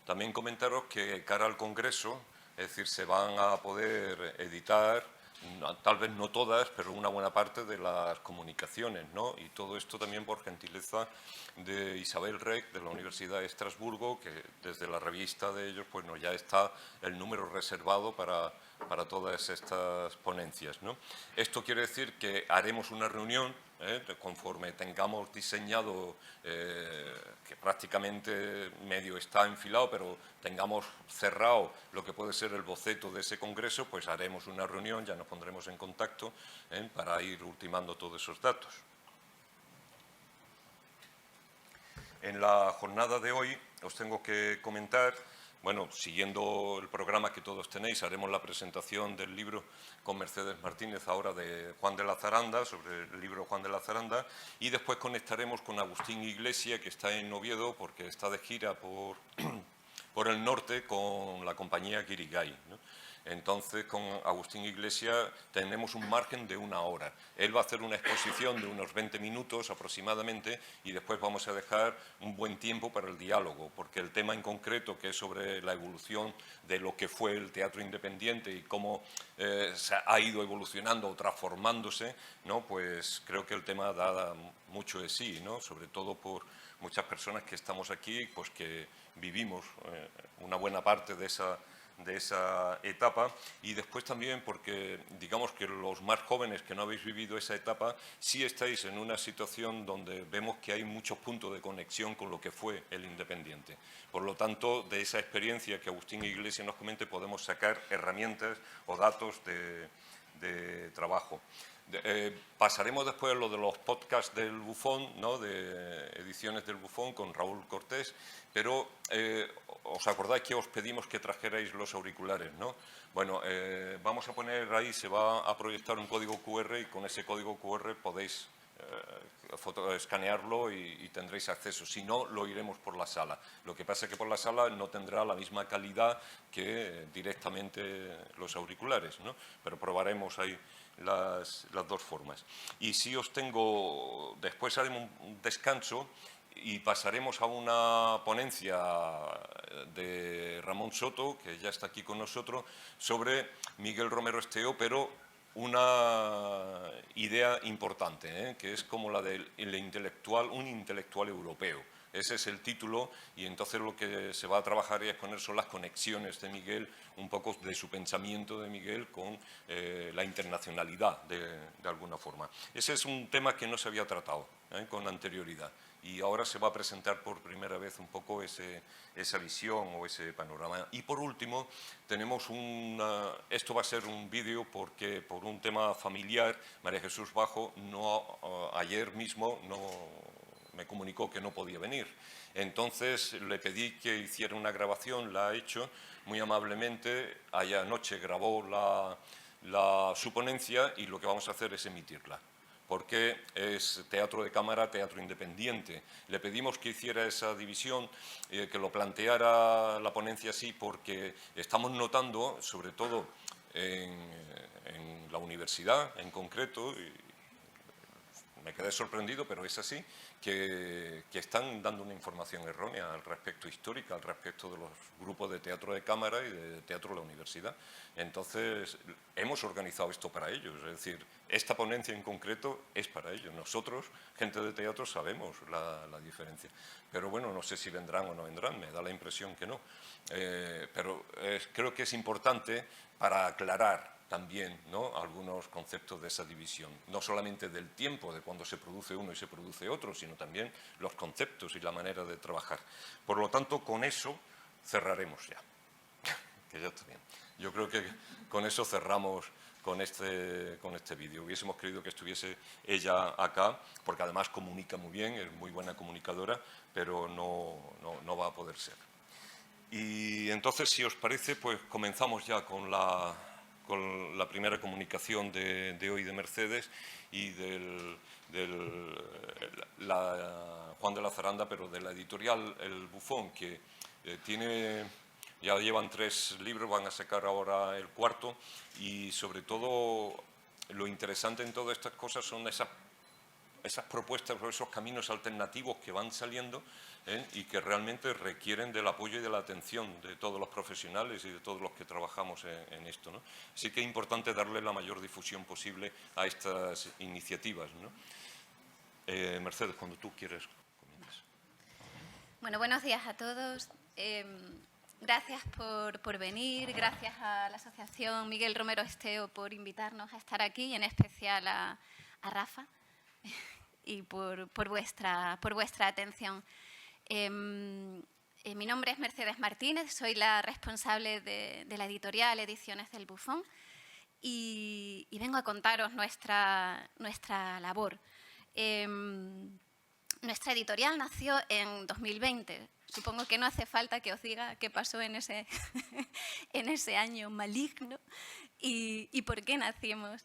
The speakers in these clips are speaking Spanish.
también comentaros que cara al Congreso, es decir, se van a poder editar, tal vez no todas, pero una buena parte de las comunicaciones, ¿no? Y todo esto también por gentileza de Isabel Rec, de la Universidad de Estrasburgo, que desde la revista de ellos, pues ya está el número reservado para todas estas ponencias, ¿no? Esto quiere decir que haremos una reunión conforme tengamos diseñado, que prácticamente medio está enfilado, pero tengamos cerrado lo que puede ser el boceto de ese congreso, pues haremos una reunión, ya nos pondremos en contacto para ir ultimando todos esos datos. En la jornada de hoy os tengo que comentar, bueno, siguiendo el programa que todos tenéis, haremos la presentación del libro con Mercedes Martínez, ahora de Juan de la Zaranda, sobre el libro Juan de la Zaranda, y después conectaremos con Agustín Iglesia, que está en Oviedo, porque está de gira por el norte con la compañía Guirigay, ¿no? Entonces, con Agustín Iglesia tenemos un margen de 1 hora. Él va a hacer una exposición de unos 20 minutos aproximadamente y después vamos a dejar un buen tiempo para el diálogo, porque el tema en concreto, que es sobre la evolución de lo que fue el teatro independiente y cómo se ha ido evolucionando o transformándose, ¿no? Pues creo que el tema da mucho de sí, ¿no? Sobre todo por muchas personas que estamos aquí, pues que vivimos una buena parte de esa etapa, y después también porque digamos que los más jóvenes que no habéis vivido esa etapa sí estáis en una situación donde vemos que hay muchos puntos de conexión con lo que fue el Independiente. Por lo tanto, de esa experiencia que Agustín Iglesias nos comente podemos sacar herramientas o datos de trabajo. Pasaremos después a lo de los podcasts del Bufón, ¿no? De ediciones del Bufón con Raúl Cortés, pero os acordáis que os pedimos que trajerais los auriculares, ¿no? Bueno, vamos a poner ahí, se va a proyectar un código QR y con ese código QR podéis escanearlo y tendréis acceso. Si no, lo iremos por la sala. Lo que pasa es que por la sala no tendrá la misma calidad que directamente los auriculares, ¿no? Pero probaremos ahí las dos formas. Y si os tengo, después haremos un descanso y pasaremos a una ponencia de Ramón Soto, que ya está aquí con nosotros, sobre Miguel Romero Esteo, pero una idea importante, que es como la del intelectual, un intelectual europeo. Ese es el título, y entonces lo que se va a trabajar y a exponer son las conexiones de Miguel, un poco de su pensamiento de Miguel con la internacionalidad de alguna forma. Ese es un tema que no se había tratado con anterioridad, y ahora se va a presentar por primera vez un poco esa visión o ese panorama. Y por último, tenemos esto va a ser un vídeo porque por un tema familiar, María Jesús Bajo ayer mismo me comunicó que no podía venir. Entonces le pedí que hiciera una grabación, la ha hecho muy amablemente. Ayer anoche grabó su ponencia y lo que vamos a hacer es emitirla, porque es teatro de cámara, teatro independiente. Le pedimos que hiciera esa división, que lo planteara la ponencia así, porque estamos notando, sobre todo en la universidad en concreto, y me quedé sorprendido, pero es así, que están dando una información errónea al respecto histórica, al respecto de los grupos de teatro de cámara y de teatro de la universidad. Entonces, hemos organizado esto para ellos, es decir, esta ponencia en concreto es para ellos. Nosotros, gente de teatro, sabemos la diferencia. Pero bueno, no sé si vendrán o no vendrán, me da la impresión que no. Pero creo que es importante para aclarar también, ¿no?, algunos conceptos de esa división, no solamente del tiempo, de cuando se produce uno y se produce otro, sino también los conceptos y la manera de trabajar. Por lo tanto, con eso cerraremos ya, que ya está bien. Yo creo que con eso cerramos con este vídeo. Hubiésemos querido que estuviese ella acá, porque además comunica muy bien, es muy buena comunicadora, pero no va a poder ser. Y entonces, si os parece, pues comenzamos ya con la primera comunicación de hoy de Mercedes y Juan de la Zaranda, pero de la editorial El Bufón, que ya llevan 3 libros, van a sacar ahora el 4, y sobre todo lo interesante en todas estas cosas son esas esas propuestas o esos caminos alternativos que van saliendo y que realmente requieren del apoyo y de la atención de todos los profesionales y de todos los que trabajamos en esto, ¿no? Así que es importante darle la mayor difusión posible a estas iniciativas, ¿no? Mercedes, cuando tú quieres, comienzas. Bueno, buenos días a todos. Gracias por venir, gracias a la Asociación Miguel Romero Esteo por invitarnos a estar aquí, y en especial a Rafa y por vuestra atención. Mi nombre es Mercedes Martínez, soy la responsable de la editorial Ediciones del Bufón y vengo a contaros nuestra labor. Nuestra editorial nació en 2020. Supongo que no hace falta que os diga qué pasó en ese año maligno y por qué nacimos.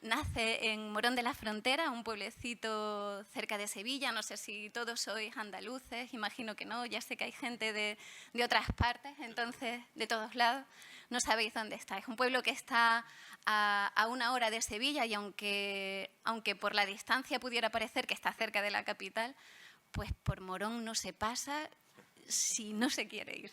Nace en Morón de la Frontera, un pueblecito cerca de Sevilla. No sé si todos sois andaluces, imagino que no. Ya sé que hay gente de otras partes, entonces, de todos lados. No sabéis dónde está. Es un pueblo que está a 1 hora de Sevilla y aunque por la distancia pudiera parecer que está cerca de la capital, pues por Morón no se pasa si no se quiere ir.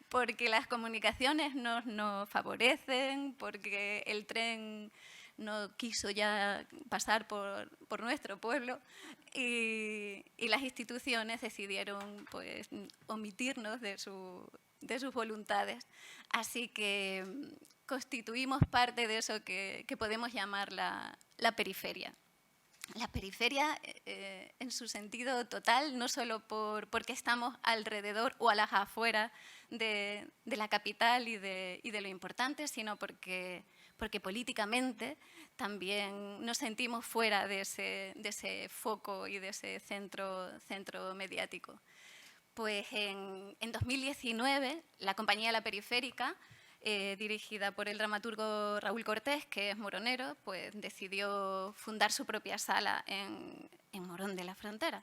Porque las comunicaciones nos favorecen, porque el tren no quiso ya pasar por nuestro pueblo y las instituciones decidieron pues omitirnos de sus voluntades. Así que constituimos parte de eso que podemos llamar la periferia. La periferia en su sentido total, no solo porque estamos alrededor o a las afueras de la capital y de lo importante, sino porque políticamente también nos sentimos fuera de ese foco y de ese centro mediático. Pues en 2019, la compañía La Periférica, dirigida por el dramaturgo Raúl Cortés, que es moronero, pues decidió fundar su propia sala en Morón de la Frontera.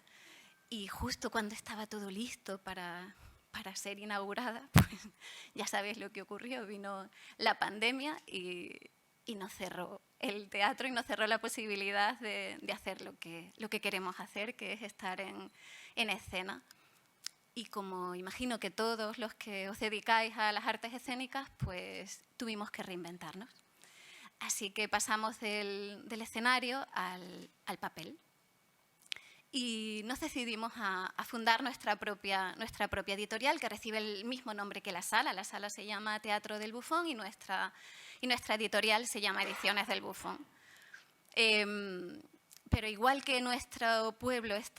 Y justo cuando estaba todo listo para ser inaugurada, pues ya sabéis lo que ocurrió. Vino la pandemia y nos cerró el teatro y nos cerró la posibilidad de hacer lo que queremos hacer, que es estar en escena. Y como imagino que todos los que os dedicáis a las artes escénicas, pues tuvimos que reinventarnos. Así que pasamos del escenario al papel. Y nos decidimos a fundar nuestra propia editorial, que recibe el mismo nombre que la sala. La sala se llama Teatro del Bufón y nuestra editorial se llama Ediciones del Bufón. Pero igual que nuestro pueblo es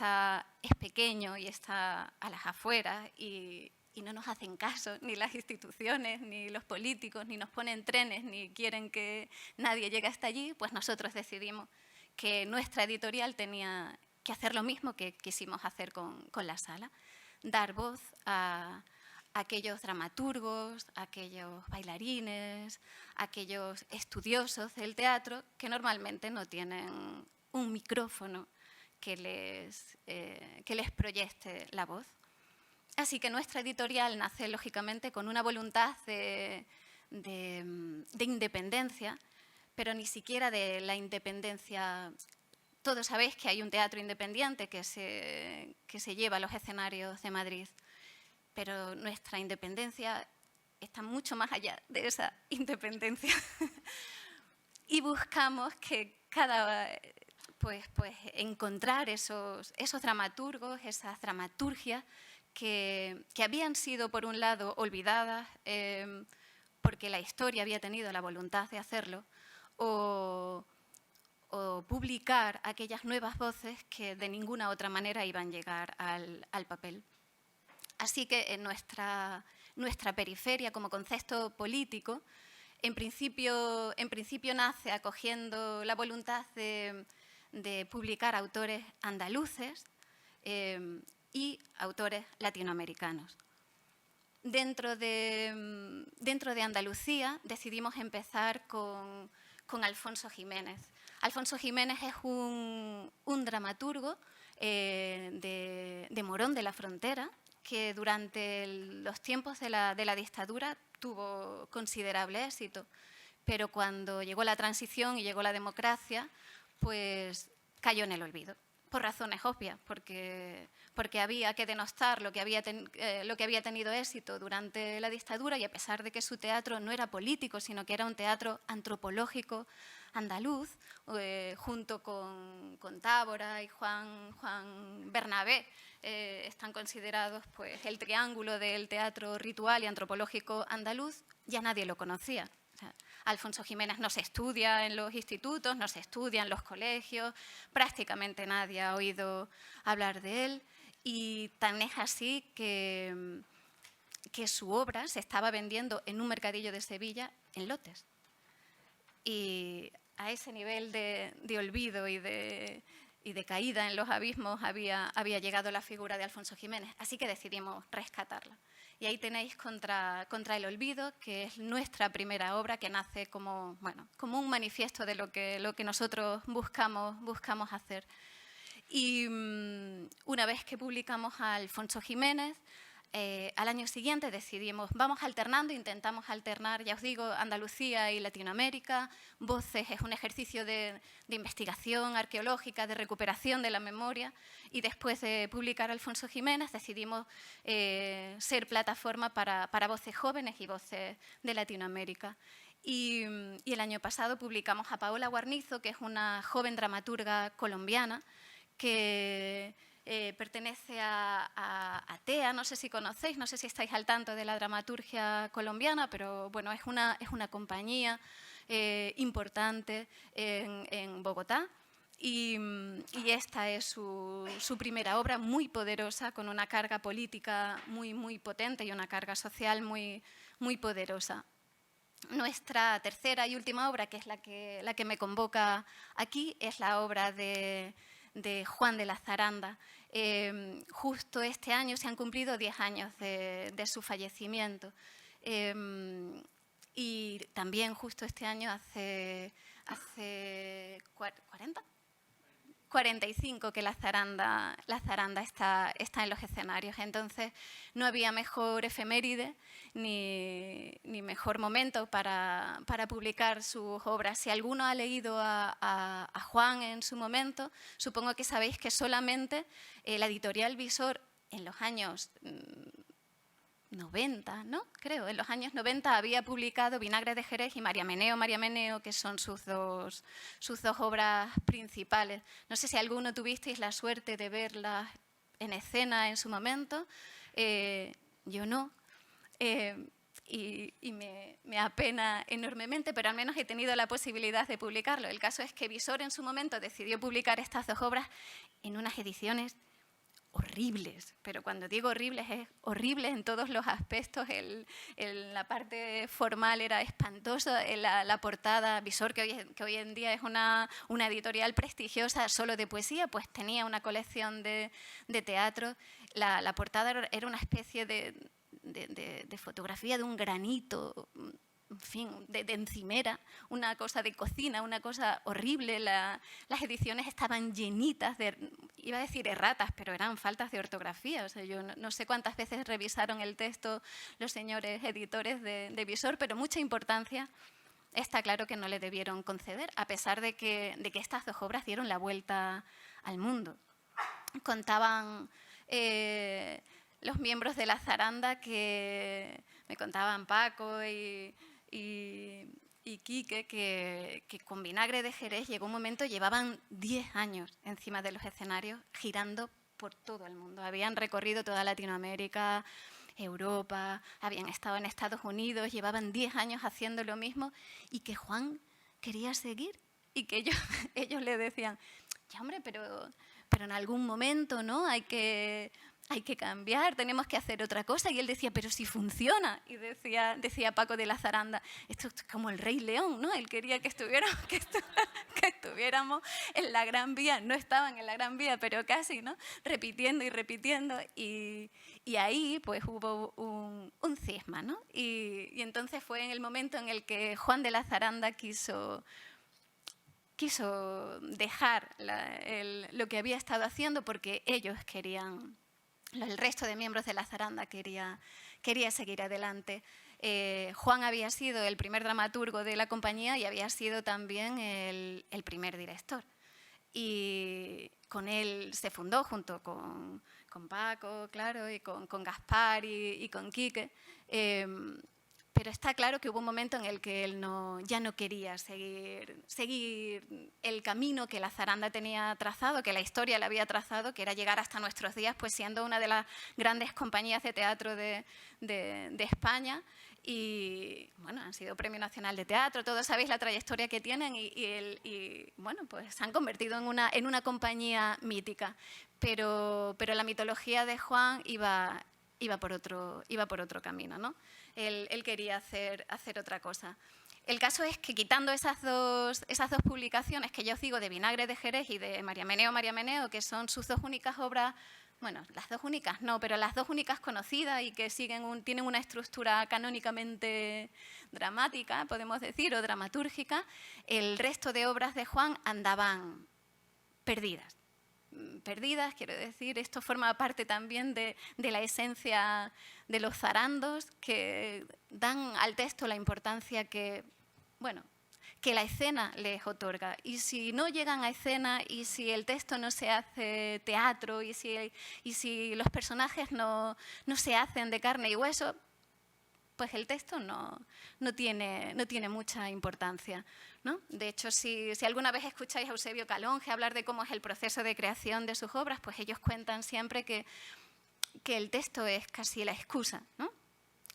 pequeño y está a las afueras y no nos hacen caso ni las instituciones, ni los políticos, ni nos ponen trenes, ni quieren que nadie llegue hasta allí, pues nosotros decidimos que nuestra editorial tenía que hacer lo mismo que quisimos hacer con la sala, dar voz a aquellos dramaturgos, a aquellos bailarines, a aquellos estudiosos del teatro que normalmente no tienen un micrófono que les proyecte la voz. Así que nuestra editorial nace, lógicamente, con una voluntad de independencia, pero ni siquiera de la independencia. Todos sabéis que hay un teatro independiente que se lleva a los escenarios de Madrid, pero nuestra independencia está mucho más allá de esa independencia. Y buscamos que pues encontrar esos dramaturgos, esas dramaturgias que habían sido, por un lado, olvidadas porque la historia había tenido la voluntad de hacerlo, o publicar aquellas nuevas voces que de ninguna otra manera iban a llegar al papel. Así que en nuestra periferia, como concepto político, en principio nace acogiendo la voluntad de publicar autores andaluces y autores latinoamericanos. Dentro de Andalucía decidimos empezar con Alfonso Jiménez. Alfonso Jiménez es un dramaturgo de Morón de la Frontera que durante los tiempos de la dictadura tuvo considerable éxito, pero cuando llegó la transición y llegó la democracia, pues cayó en el olvido, por razones obvias, porque había que denostar lo que había tenido éxito durante la dictadura, y a pesar de que su teatro no era político, sino que era un teatro antropológico andaluz, junto con Tábora y Juan Bernabé, están considerados pues, el triángulo del teatro ritual y antropológico andaluz, ya nadie lo conocía. O sea, Alfonso Jiménez no se estudia en los institutos, no se estudia en los colegios, prácticamente nadie ha oído hablar de él, y tan es así que su obra se estaba vendiendo en un mercadillo de Sevilla en lotes. Y a ese nivel de olvido y de caída en los abismos había llegado la figura de Alfonso Jiménez. Así que decidimos rescatarla. Y ahí tenéis Contra el olvido, que es nuestra primera obra, que nace como un manifiesto de lo que nosotros buscamos hacer. Y una vez que publicamos a Alfonso Jiménez, al año siguiente decidimos, vamos alternando, intentamos alternar, ya os digo, Andalucía y Latinoamérica. Voces es un ejercicio de investigación arqueológica, de recuperación de la memoria, y después de publicar a Alfonso Jiménez decidimos ser plataforma para voces jóvenes y voces de Latinoamérica. Y el año pasado publicamos a Paola Guarnizo, que es una joven dramaturga colombiana que pertenece a TEA, no sé si conocéis, no sé si estáis al tanto de la dramaturgia colombiana, pero bueno, es una compañía importante en Bogotá, y esta es su primera obra, muy poderosa, con una carga política muy potente y una carga social muy poderosa. Nuestra tercera y última obra, que es la que me convoca aquí, es la obra de Juan de la Zaranda. Justo este año se han cumplido 10 años de su fallecimiento. Y también justo este año hace 45 que la zaranda está en los escenarios. Entonces, no había mejor efeméride ni mejor momento para publicar sus obras. Si alguno ha leído a Juan en su momento, supongo que sabéis que solamente la editorial Visor en los años 90, ¿no? Creo, en los años 90 había publicado Vinagre de Jerez y María Meneo, que son sus dos obras principales. No sé si alguno tuvisteis la suerte de verlas en escena en su momento, yo no, y me apena enormemente, pero al menos he tenido la posibilidad de publicarlo. El caso es que Visor en su momento decidió publicar estas dos obras en unas ediciones horribles, pero cuando digo horribles, es horrible en todos los aspectos. La parte formal era espantosa, la portada, Visor, que hoy en día es una editorial prestigiosa solo de poesía, pues tenía una colección de teatro. La portada era una especie de fotografía de un granito, en fin, de encimera, una cosa de cocina, una cosa horrible. Las ediciones estaban llenitas de, iba a decir erratas, pero eran faltas de ortografía. O sea, yo no sé cuántas veces revisaron el texto los señores editores de Visor, pero mucha importancia está claro que no le debieron conceder, a pesar de que estas dos obras dieron la vuelta al mundo. Contaban los miembros de la zaranda, que me contaban Paco y Quique, que con Vinagre de Jerez llegó un momento, llevaban 10 años encima de los escenarios, girando por todo el mundo. Habían recorrido toda Latinoamérica, Europa, habían estado en Estados Unidos, llevaban 10 años haciendo lo mismo, y que Juan quería seguir, y que ellos le decían, ya hombre, pero en algún momento, ¿no? Hay que cambiar, tenemos que hacer otra cosa. Y él decía, pero si funciona. Y decía Paco de la Zaranda, esto es como el Rey León, ¿no? Él quería que estuviéramos en la Gran Vía. No estaban en la Gran Vía, pero casi, ¿no? Repitiendo y repitiendo. Y ahí pues hubo un cisma, ¿no? Y entonces fue en el momento en el que Juan de la Zaranda quiso dejar lo que había estado haciendo, porque ellos querían, el resto de miembros de la zaranda quería seguir adelante. Juan había sido el primer dramaturgo de la compañía y había sido también el primer director. y con él se fundó junto con Paco, claro, y con Gaspar y con Quique. Pero está claro que hubo un momento en el que él ya no quería seguir el camino que la zaranda tenía trazado, que la historia le había trazado, que era llegar hasta nuestros días, pues siendo una de las grandes compañías de teatro de España. Y bueno, han sido Premio Nacional de Teatro, todos sabéis la trayectoria que tienen y bueno, pues se han convertido en una compañía mítica. Pero la mitología de Juan iba por otro camino, ¿no? Él quería hacer otra cosa. El caso es que quitando esas dos publicaciones que ya os digo, de Vinagre de Jerez y de María Meneo, que son sus dos únicas obras, bueno, las dos únicas no, pero las dos únicas conocidas y que tienen una estructura canónicamente dramática, podemos decir, o dramatúrgica, el resto de obras de Juan andaban perdidas. Perdidas, quiero decir, esto forma parte también de la esencia de los zarandos, que dan al texto la importancia que, bueno, que la escena les otorga. Y si no llegan a escena y si el texto no se hace teatro y si los personajes no se hacen de carne y hueso, pues el texto no tiene mucha importancia, ¿no? De hecho, si alguna vez escucháis a Eusebio Calonge hablar de cómo es el proceso de creación de sus obras, pues ellos cuentan siempre que el texto es casi la excusa, ¿no?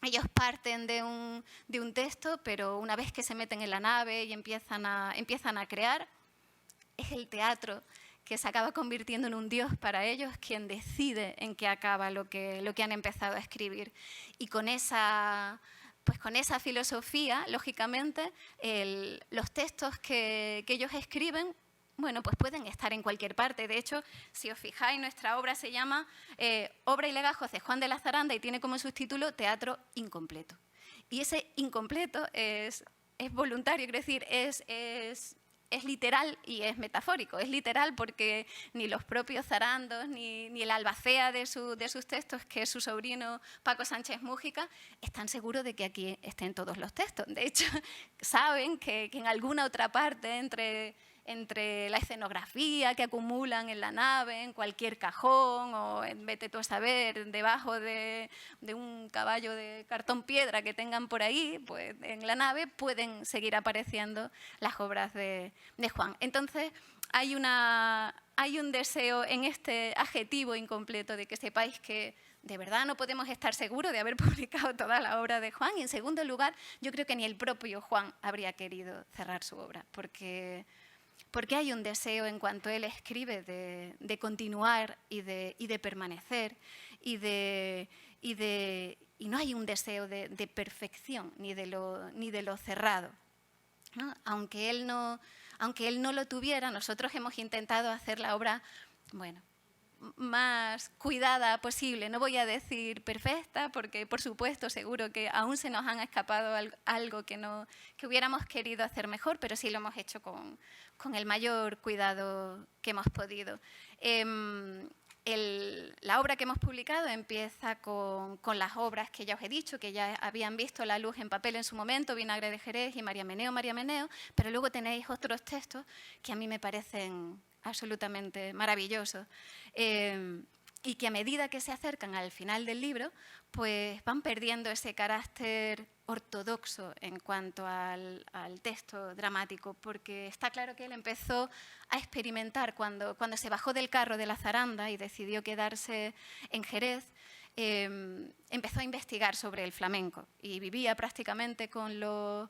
Ellos parten de un texto, pero una vez que se meten en la nave y empiezan a crear, es el teatro que se acaba convirtiendo en un dios para ellos, quien decide en qué acaba lo que han empezado a escribir. Y con esa filosofía, lógicamente, los textos que ellos escriben, bueno, pues pueden estar en cualquier parte. De hecho, si os fijáis, nuestra obra se llama Obra y legajos de Juan de la Zaranda y tiene como subtítulo Teatro incompleto. Y ese incompleto es voluntario, es decir, es literal y es metafórico. Es literal porque ni los propios zarandos ni el albacea de sus textos, que es su sobrino Paco Sánchez Mújica, están seguros de que aquí estén todos los textos. De hecho, saben que en alguna otra parte, entre la escenografía que acumulan en la nave, en cualquier cajón o vete tú a saber, debajo de un caballo de cartón piedra que tengan por ahí, pues en la nave pueden seguir apareciendo las obras de Juan. Entonces hay un deseo en este adjetivo incompleto de que sepáis que de verdad no podemos estar seguros de haber publicado toda la obra de Juan, y en segundo lugar, yo creo que ni el propio Juan habría querido cerrar su obra, porque hay un deseo en cuanto él escribe de continuar y de permanecer y no hay un deseo de perfección ni de lo cerrado, ¿no? Aunque él no lo tuviera, nosotros hemos intentado hacer la obra, bueno, más cuidada posible. No voy a decir perfecta, porque por supuesto seguro que aún se nos han escapado algo que hubiéramos querido hacer mejor, pero sí lo hemos hecho con el mayor cuidado que hemos podido. La obra que hemos publicado empieza con las obras que ya os he dicho, que ya habían visto la luz en papel en su momento, Vinagre de Jerez y María Meneo, pero luego tenéis otros textos que a mí me parecen absolutamente maravillosos y que a medida que se acercan al final del libro, pues van perdiendo ese carácter ortodoxo en cuanto al texto dramático, porque está claro que él empezó a experimentar cuando se bajó del carro de la zaranda y decidió quedarse en Jerez. Empezó a investigar sobre el flamenco y vivía prácticamente con los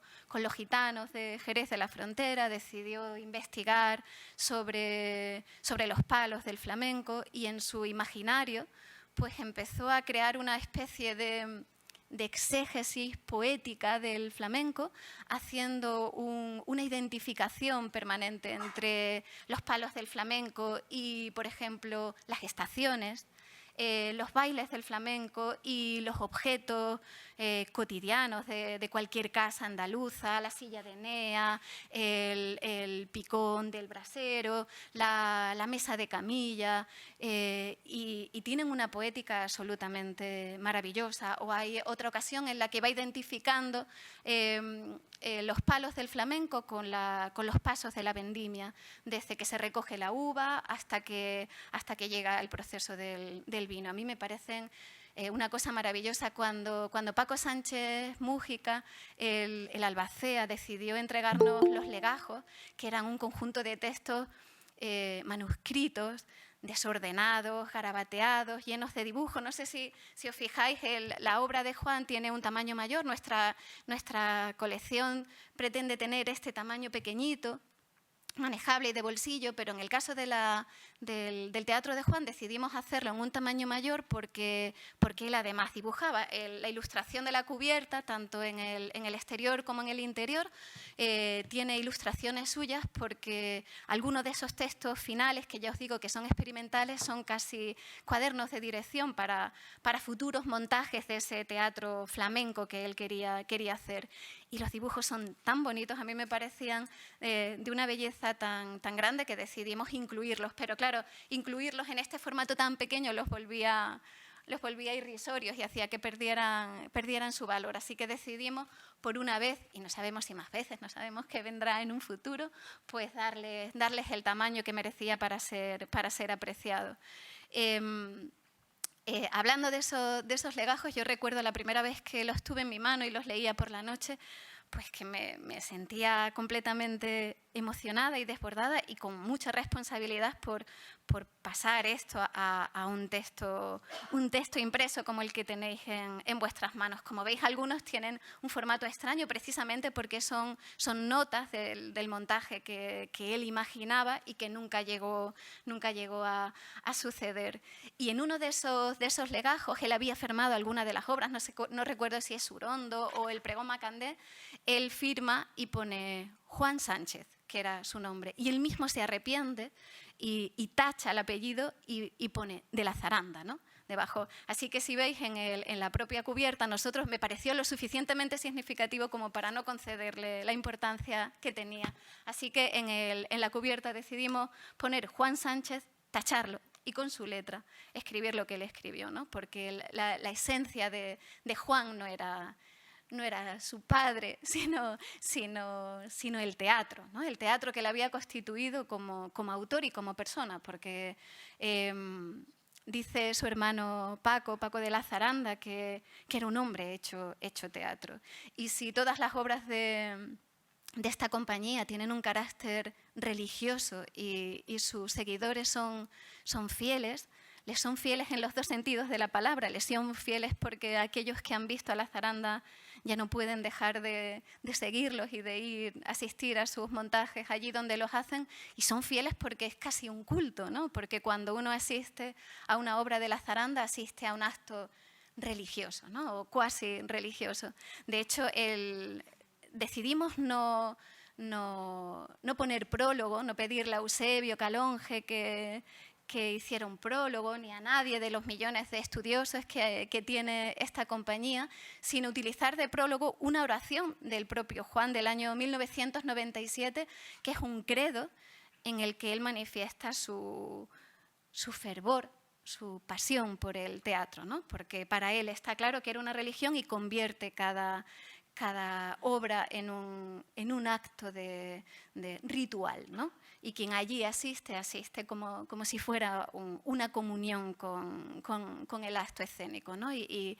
gitanos de Jerez de la Frontera. Decidió investigar sobre los palos del flamenco y en su imaginario pues empezó a crear una especie de exégesis poética del flamenco, haciendo una identificación permanente entre los palos del flamenco y, por ejemplo, las estaciones. los bailes del flamenco y los objetos cotidianos de cualquier casa andaluza, la silla de Enea, el picón del brasero, la mesa de camilla, y tienen una poética absolutamente maravillosa. O hay otra ocasión en la que va identificando los palos del flamenco con los pasos de la vendimia, desde que se recoge la uva hasta que llega el proceso del vino. A mí me parecen una cosa maravillosa. Cuando Paco Sánchez Múgica, el albacea, decidió entregarnos los legajos, que eran un conjunto de textos manuscritos, desordenados, garabateados, llenos de dibujos. No sé si os fijáis, la obra de Juan tiene un tamaño mayor. Nuestra colección pretende tener este tamaño pequeñito, manejable y de bolsillo, pero en el caso del Teatro de Juan decidimos hacerlo en un tamaño mayor porque él además dibujaba. La ilustración de la cubierta, tanto en el exterior como en el interior, tiene ilustraciones suyas, porque algunos de esos textos finales, que ya os digo que son experimentales, son casi cuadernos de dirección para futuros montajes de ese teatro flamenco que él quería hacer. Y los dibujos son tan bonitos, a mí me parecían de una belleza tan grande, que decidimos incluirlos. Pero claro, incluirlos en este formato tan pequeño los volvía irrisorios y hacía que perdieran su valor. Así que decidimos, por una vez, y no sabemos si más veces, no sabemos qué vendrá en un futuro, pues darles el tamaño que merecía para ser apreciado. Hablando de esos legajos, yo recuerdo la primera vez que los tuve en mi mano y los leía por la noche, pues que me sentía completamente emocionada y desbordada, y con mucha responsabilidad por pasar esto a un texto impreso como el que tenéis en vuestras manos. Como veis, algunos tienen un formato extraño, precisamente porque son notas del montaje que él imaginaba y que nunca llegó a suceder. Y en uno de esos legajos, él había firmado alguna de las obras, no recuerdo si es Surondo o el Pregón Macandé, él firma y pone Juan Sánchez, que era su nombre, y él mismo se arrepiente y tacha el apellido y pone de la Zaranda, ¿no?, debajo. Así que si veis en la propia cubierta, me pareció lo suficientemente significativo como para no concederle la importancia que tenía. Así que en la cubierta decidimos poner Juan Sánchez, tacharlo, y con su letra escribir lo que él escribió, ¿no?, porque la esencia de Juan no era su padre, sino el teatro, ¿no?, el teatro que él había constituido como autor y como persona, porque dice su hermano Paco de la Zaranda, que era un hombre hecho teatro. Y si todas las obras de esta compañía tienen un carácter religioso y sus seguidores son fieles, les son fieles en los dos sentidos de la palabra. Les son fieles porque aquellos que han visto a la Zaranda ya no pueden dejar de seguirlos y de asistir a sus montajes allí donde los hacen, y son fieles porque es casi un culto, ¿no?, porque cuando uno asiste a una obra de la Zaranda, asiste a un acto religioso, ¿no?, o cuasi religioso. De hecho, decidimos no poner prólogo, no pedirle a Eusebio Calonge que hiciera un prólogo, ni a nadie de los millones de estudiosos que tiene esta compañía, sino utilizar de prólogo una oración del propio Juan del año 1997, que es un credo en el que él manifiesta su fervor, su pasión por el teatro, ¿no?, porque para él está claro que era una religión y convierte cada obra en un acto de ritual, ¿no?, y quien allí asiste como si fuera una comunión con el acto escénico, ¿no?, y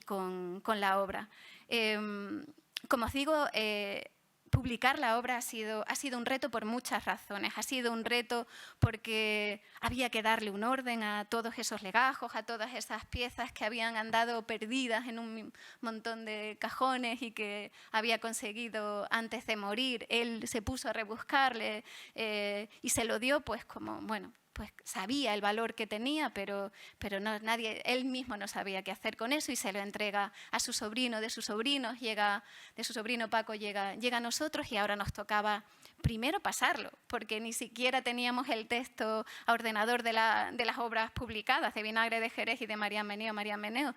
con la obra. Como os digo, publicar la obra ha sido un reto por muchas razones. Ha sido un reto porque había que darle un orden a todos esos legajos, a todas esas piezas que habían andado perdidas en un montón de cajones y que había conseguido antes de morir. Él se puso a rebuscarle y se lo dio, pues como, bueno, pues sabía el valor que tenía, pero él mismo no sabía qué hacer con eso, y se lo entrega a su sobrino, de su sobrino Paco llega a nosotros, y ahora nos tocaba primero pasarlo, porque ni siquiera teníamos el texto a ordenador de las obras publicadas, de Vinagre de Jerez y de María Meneo.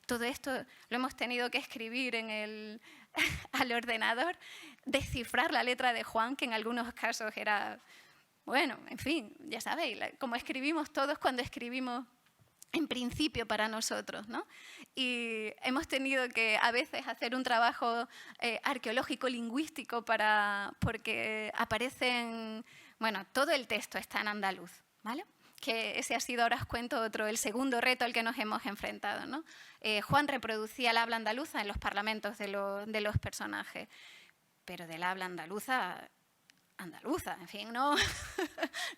Todo esto lo hemos tenido que escribir al ordenador, descifrar la letra de Juan, que en algunos casos era, bueno, en fin, ya sabéis, como escribimos todos cuando escribimos en principio para nosotros, ¿no? Y hemos tenido que a veces hacer un trabajo arqueológico lingüístico porque aparecen, bueno, todo el texto está en andaluz, ¿vale? Que ese ha sido, ahora os cuento el segundo reto al que nos hemos enfrentado, ¿no? Juan reproducía el habla andaluza en los parlamentos de los personajes, pero del habla andaluza, en fin, no,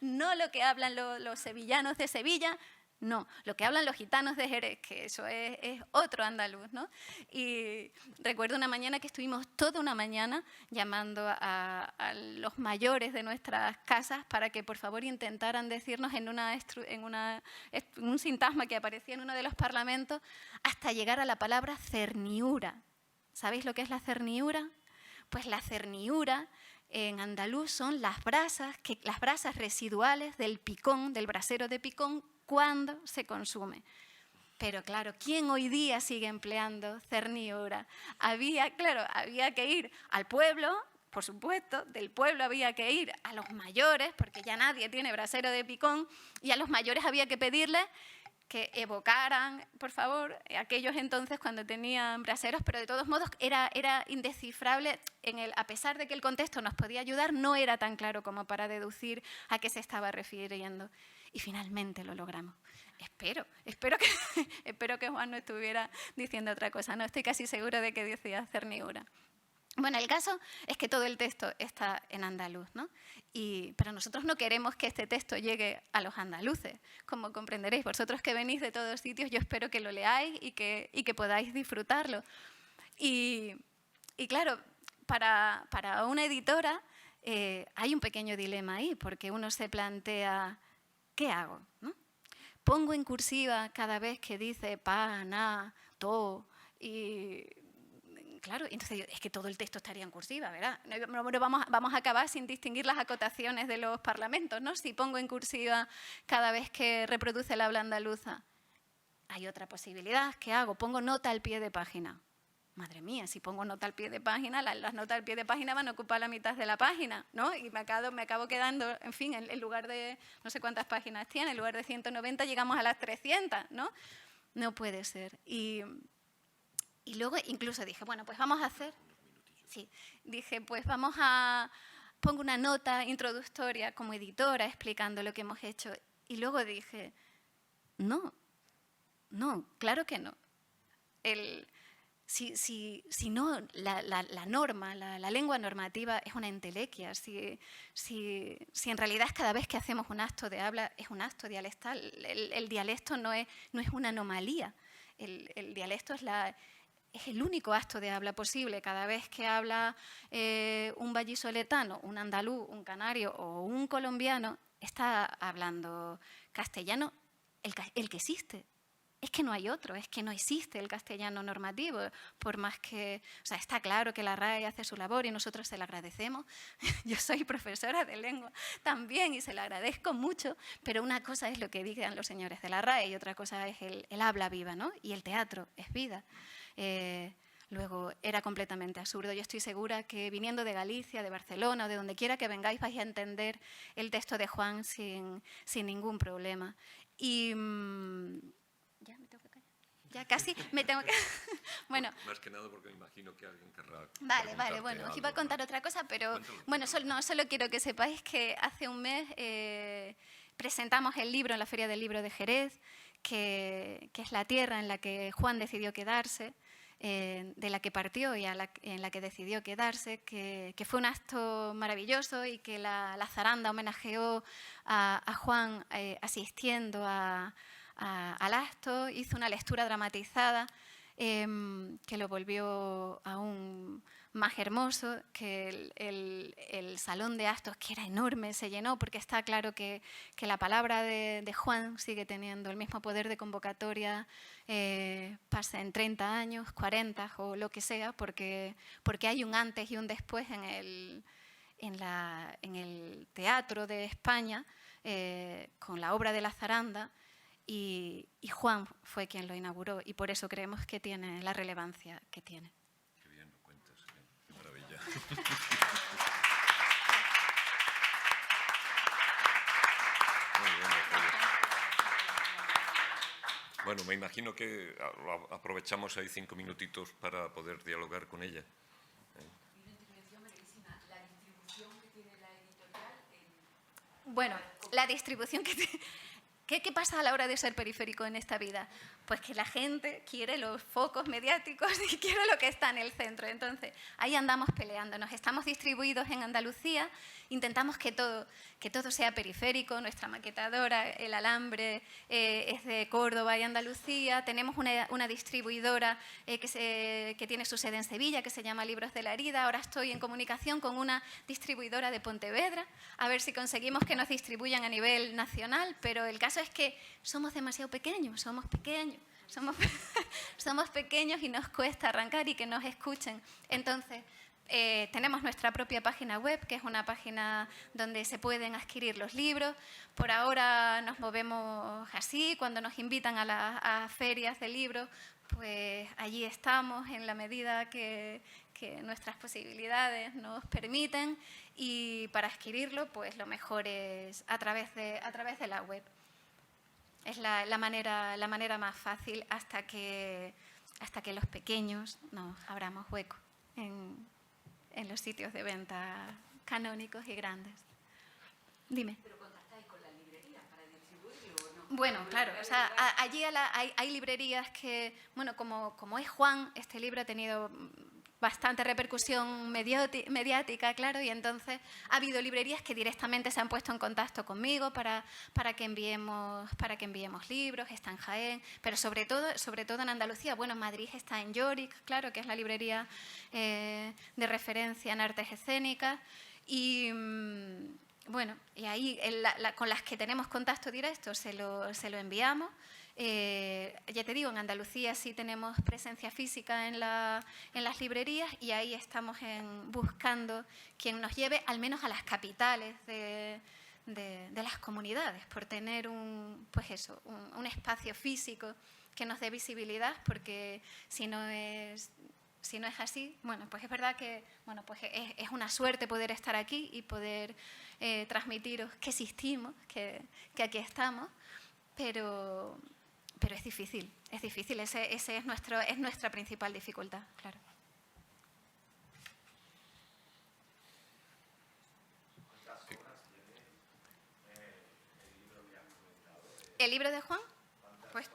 no lo que hablan los sevillanos de Sevilla, no, lo que hablan los gitanos de Jerez, que eso es otro andaluz, ¿no? Y recuerdo una mañana que estuvimos toda una mañana llamando a los mayores de nuestras casas para que por favor intentaran decirnos en un sintagma que aparecía en uno de los parlamentos hasta llegar a la palabra cerniura. ¿Sabéis lo que es la cerniura? Pues la cerniura en andaluz son las brasas residuales del picón, del brasero de picón, cuando se consume. Pero claro, ¿quién hoy día sigue empleando cerniura? Había que ir al pueblo, por supuesto, del pueblo había que ir a los mayores, porque ya nadie tiene brasero de picón, y a los mayores había que pedirles que evocaran, por favor, aquellos entonces cuando tenían braseros, pero de todos modos era indescifrable, a pesar de que el contexto nos podía ayudar, no era tan claro como para deducir a qué se estaba refiriendo. Y finalmente lo logramos. Espero que Juan no estuviera diciendo otra cosa, no estoy casi seguro de que decía cerniura. Bueno, el caso es que todo el texto está en andaluz, ¿no? Pero nosotros no queremos que este texto llegue a los andaluces, como comprenderéis. Vosotros que venís de todos sitios, yo espero que lo leáis y que podáis disfrutarlo. Y claro, para una editora hay un pequeño dilema ahí, porque uno se plantea, ¿qué hago? ¿No? Pongo en cursiva cada vez que dice pa, na, to, y claro, entonces es que todo el texto estaría en cursiva, ¿verdad? Vamos a acabar sin distinguir las acotaciones de los parlamentos, ¿no? Si pongo en cursiva cada vez que reproduce el habla andaluza. Hay otra posibilidad, ¿qué hago? Pongo nota al pie de página. Madre mía, si pongo nota al pie de página, las notas al pie de página van a ocupar la mitad de la página, ¿no? Y me acabo quedando, en fin, en lugar de, no sé cuántas páginas tiene, en lugar de 190 llegamos a las 300, ¿no? No puede ser. Y luego incluso dije, bueno, pues vamos a hacer... Sí, dije, pues pongo una nota introductoria como editora explicando lo que hemos hecho. Y luego dije, no, claro que no. Si no, la norma, la lengua normativa es una entelequia. Si en realidad cada vez que hacemos un acto de habla es un acto dialectal, el dialecto no es una anomalía. El dialecto es el único acto de habla posible. Cada vez que habla un vallisoletano, un andaluz, un canario o un colombiano, está hablando castellano el que existe. Es que no hay otro, es que no existe el castellano normativo, por más que... O sea, está claro que la RAE hace su labor y nosotros se la agradecemos. Yo soy profesora de lengua también y se la agradezco mucho, pero una cosa es lo que digan los señores de la RAE y otra cosa es el habla viva, ¿no? Y el teatro es vida. Luego, era completamente absurdo. Yo estoy segura que viniendo de Galicia, de Barcelona o de donde quiera que vengáis vais a entender el texto de Juan sin ningún problema. Y... ¿Ya me tengo que callar? Ya casi me tengo que... Bueno. Más que nada porque me imagino que alguien querrá... Vale, bueno, os iba a contar otra cosa, pero bueno, solo quiero que sepáis que hace un mes presentamos el libro en la Feria del Libro de Jerez, que es la tierra en la que Juan decidió quedarse, de la que partió y en la que decidió quedarse, que fue un acto maravilloso y que la zaranda homenajeó a Juan asistiendo al acto, hizo una lectura dramatizada que lo volvió aún más hermoso, que el salón de actos, que era enorme, se llenó, porque está claro que la palabra de Juan sigue teniendo el mismo poder de convocatoria, pasa en 30 años, 40 o lo que sea, porque hay un antes y un después en en el Teatro de España con la obra de la zaranda, y Juan fue quien lo inauguró, y por eso creemos que tiene la relevancia que tiene. Qué bien lo cuentas, qué maravilla. Muy bien, bueno, me imagino que aprovechamos ahí 5 minutitos para poder dialogar con ella. Una intervención brevísima. La distribución que tiene la editorial. Bueno, la distribución que tiene... ¿Qué pasa a la hora de ser periférico en esta vida? Pues que la gente quiere los focos mediáticos y quiere lo que está en el centro. Entonces, ahí andamos peleándonos. Estamos distribuidos en Andalucía, intentamos que todo sea periférico. Nuestra maquetadora, El Alambre, es de Córdoba y Andalucía. Tenemos una distribuidora que tiene su sede en Sevilla, que se llama Libros de la Herida. Ahora estoy en comunicación con una distribuidora de Pontevedra, a ver si conseguimos que nos distribuyan a nivel nacional, pero el caso es que somos demasiado pequeños, somos pequeños y nos cuesta arrancar y que nos escuchen. Entonces, tenemos nuestra propia página web, que es una página donde se pueden adquirir los libros. Por ahora nos movemos así, cuando nos invitan a ferias de libros, pues allí estamos en la medida que nuestras posibilidades nos permiten, y para adquirirlo, pues lo mejor es a través de la web. Es la manera más fácil hasta que los pequeños nos abramos hueco en los sitios de venta canónicos y grandes. Dime. ¿Pero contactáis con las librerías para distribuirlo o no? Bueno, claro, o sea, allí hay librerías que, bueno, como es Juan, este libro ha tenido bastante repercusión mediática, claro, y entonces ha habido librerías que directamente se han puesto en contacto conmigo para que enviemos libros. Está en Jaén, pero sobre todo en Andalucía. Bueno, en Madrid está en Yorick, claro, que es la librería de referencia en artes escénicas, y bueno, y ahí con las que tenemos contacto directo se lo enviamos. Ya te digo, en Andalucía sí tenemos presencia física en las librerías, y ahí estamos buscando quien nos lleve al menos a las capitales de las comunidades, por tener un espacio físico que nos dé visibilidad, porque si no es así, bueno, pues es verdad que pues es una suerte poder estar aquí y poder transmitiros que existimos, que aquí estamos, pero es difícil, ese es nuestra principal dificultad, claro. ¿El libro de Juan? Pues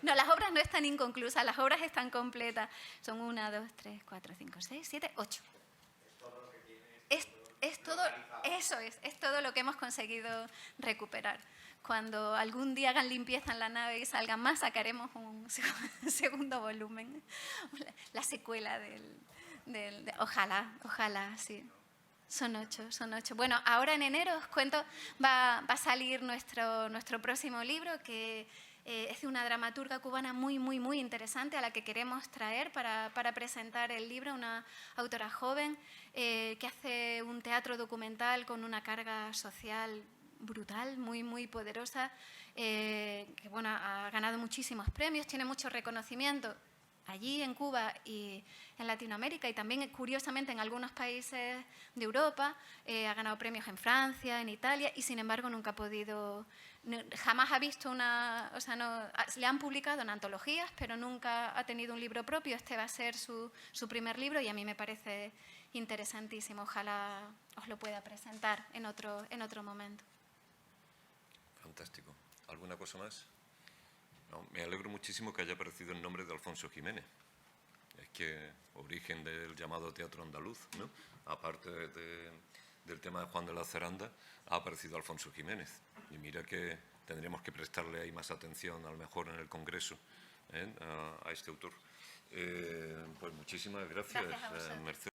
no, las obras no están inconclusas, las obras están completas. Son 1, 2, 3, 4, 5, 6, 7, 8. Es todo, eso es todo lo que hemos conseguido recuperar. Cuando algún día hagan limpieza en la nave y salgan más, sacaremos un segundo volumen, la secuela ojalá, sí. Son 8. Bueno, ahora en enero os cuento, va a salir nuestro próximo libro, que es de una dramaturga cubana muy interesante, a la que queremos traer para presentar el libro, una autora joven que hace un teatro documental con una carga social brutal, muy poderosa, que bueno, ha ganado muchísimos premios, tiene mucho reconocimiento allí en Cuba y en Latinoamérica, y también curiosamente en algunos países de Europa. Ha ganado premios en Francia, en Italia, y sin embargo nunca ha podido, jamás ha visto le han publicado en antologías, pero nunca ha tenido un libro propio. Este va a ser su primer libro, y a mí me parece interesantísimo. Ojalá os lo pueda presentar en otro momento. Fantástico. ¿Alguna cosa más? No, me alegro muchísimo que haya aparecido el nombre de Alfonso Jiménez. Es que origen del llamado teatro andaluz, ¿no? Aparte del tema de Juan de la Zaranda, ha aparecido Alfonso Jiménez. Y mira que tendremos que prestarle ahí más atención, a lo mejor en el Congreso, a este autor. Pues muchísimas gracias, Gracias a vosotros. Mercedes.